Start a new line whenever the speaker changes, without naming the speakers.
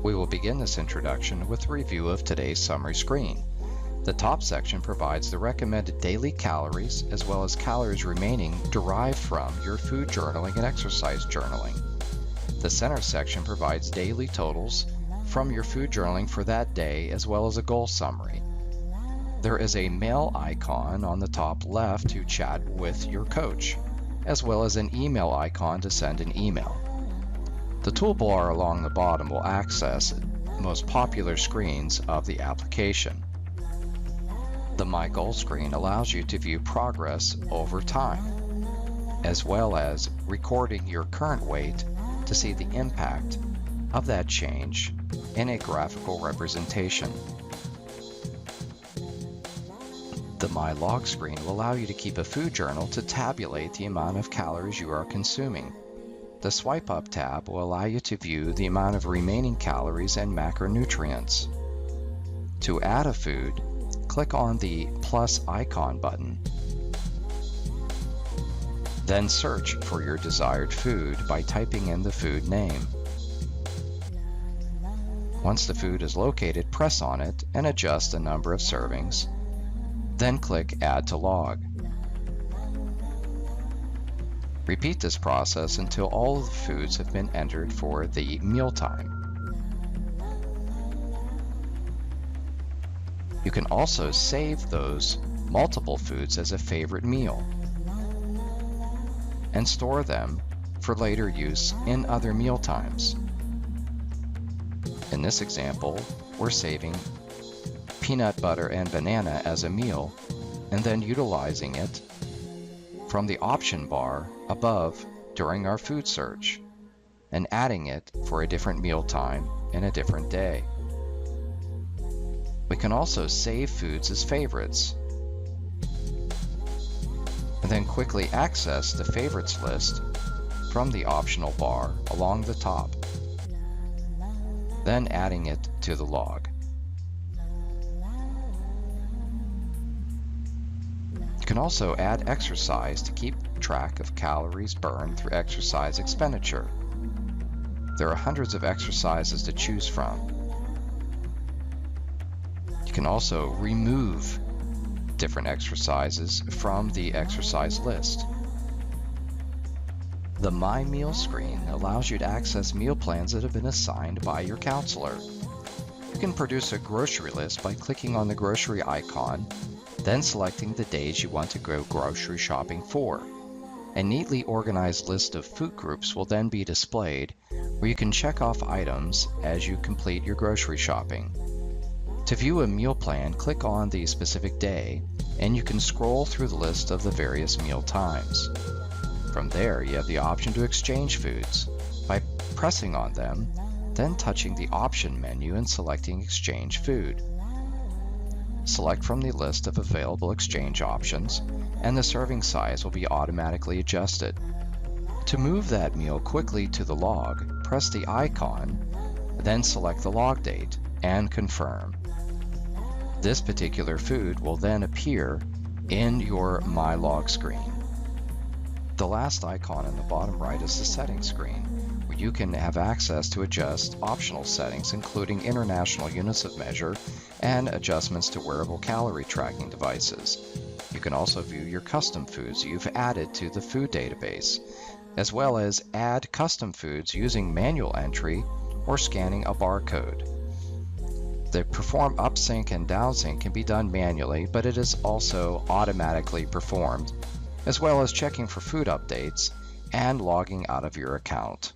We will begin this introduction with a review of today's summary screen. The top section provides the recommended daily calories as well as calories remaining derived from your food journaling and exercise journaling. The center section provides daily totals from your food journaling for that day as well as a goal summary. There is a mail icon on the top left to chat with your coach, as well as an email icon to send an email. The toolbar along the bottom will access the most popular screens of the application. The My Goal screen allows you to view progress over time, as well as recording your current weight to see the impact of that change in a graphical representation. The My Log screen will allow you to keep a food journal to tabulate the amount of calories you are consuming. The Swipe Up tab will allow you to view the amount of remaining calories and macronutrients. To add a food, click on the plus icon button. Then search for your desired food by typing in the food name. Once the food is located, press on it and adjust the number of servings. Then click Add to Log. Repeat this process until all of the foods have been entered for the mealtime. You can also save those multiple foods as a favorite meal and store them for later use in other meal times. In this example, we're saving peanut butter and banana as a meal and then utilizing it from the option bar above during our food search and adding it for a different meal time in a different day. We can also save foods as favorites and then quickly access the favorites list from the optional bar along the top, then adding it to the log. You can also add exercise to keep track of calories burned through exercise expenditure. There are hundreds of exercises to choose from. You can also remove different exercises from the exercise list. The My Meal screen allows you to access meal plans that have been assigned by your counselor. You can produce a grocery list by clicking on the grocery icon, then selecting the days you want to go grocery shopping for. A neatly organized list of food groups will then be displayed where you can check off items as you complete your grocery shopping. To view a meal plan, click on the specific day and you can scroll through the list of the various meal times. From there, you have the option to exchange foods by pressing on them, then touching the option menu and selecting Exchange Food. Select from the list of available exchange options, and the serving size will be automatically adjusted. To move that meal quickly to the log, press the icon, then select the log date and confirm. This particular food will then appear in your My Log screen. The last icon in the bottom right is the settings screen, where you can have access to adjust optional settings including international units of measure and adjustments to wearable calorie tracking devices. You can also view your custom foods you've added to the food database, as well as add custom foods using manual entry or scanning a barcode. The perform upsync and downsync can be done manually, but it is also automatically performed, as well as checking for food updates and logging out of your account.